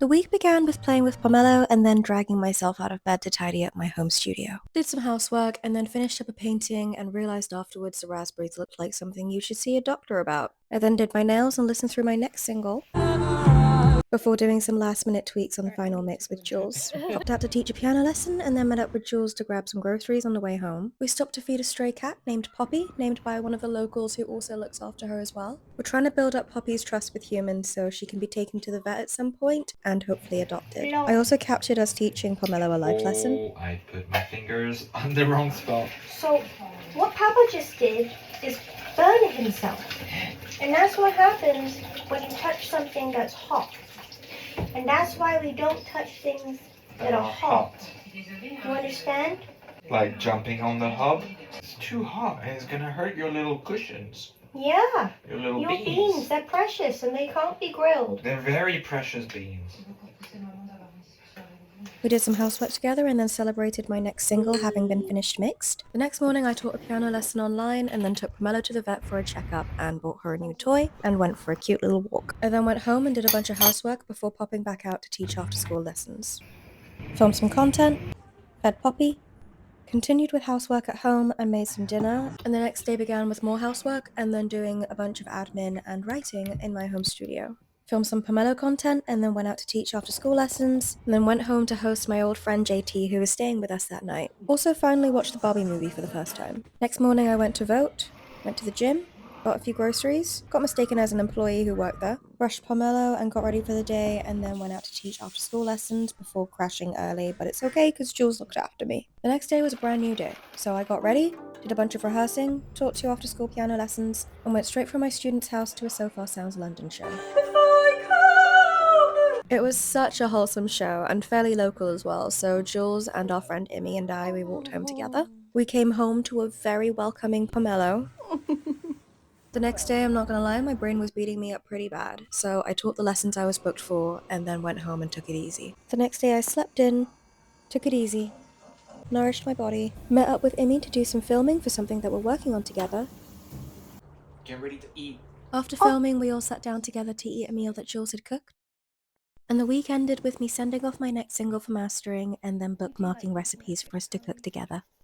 The week began with playing with Pomelo and then dragging myself out of bed to tidy up my home studio. Did some housework and then finished up a painting and realized afterwards the raspberries looked like something you should see a doctor about. I then did my nails and listened through my next single before doing some last-minute tweaks on the final mix with Jules. Popped out to teach a piano lesson and then met up with Jules to grab some groceries on the way home. We stopped to feed a stray cat named Poppy, named by one of the locals who also looks after her as well. We're trying to build up Poppy's trust with humans so she can be taken to the vet at some point and hopefully adopted. I also captured us teaching Pomelo a life lesson. Oh, I put my fingers on the wrong spot. So, what Papa just did is burn himself. And that's what happens when you touch something that's hot. And that's why we don't touch things that are hot. You understand? Like jumping on the hub. It's too hot and it's gonna hurt your little cushions. Yeah. Your beans, beans. they're precious and they can't be grilled. They're very precious beans. We did some housework together and then celebrated my next single having been finished mixed. The next morning I taught a piano lesson online and then took Pomelo to the vet for a checkup and bought her a new toy and went for a cute little walk. I then went home and did a bunch of housework before popping back out to teach after school lessons. Filmed some content, fed Poppy, continued with housework at home and made some dinner, and the next day began with more housework and then doing a bunch of admin and writing in my home studio. Filmed some Pomelo content and then went out to teach after school lessons, and then went home to host my old friend JT who was staying with us that night. Also finally watched the Barbie movie for the first time. Next morning I went to vote, went to the gym, bought a few groceries, got mistaken as an employee who worked there, brushed Pomelo and got ready for the day, and then went out to teach after school lessons before crashing early, but it's okay because Jules looked after me. The next day was a brand new day, so I got ready, did a bunch of rehearsing, taught 2 after school piano lessons, and went straight from my student's house to a So Far Sounds London show. It was such a wholesome show and fairly local as well, so Jules and our friend Immy and we walked home together. We came home to a very welcoming Pomelo. The next day, I'm not gonna lie, my brain was beating me up pretty bad, so I taught the lessons I was booked for and then went home and took it easy. The next day I slept in, took it easy, nourished my body, met up with Immy to do some filming for something that we're working on together. Get ready to eat. After filming, we all sat down together to eat a meal that Jules had cooked. And the week ended with me sending off my next single for mastering and then bookmarking recipes for us to cook together.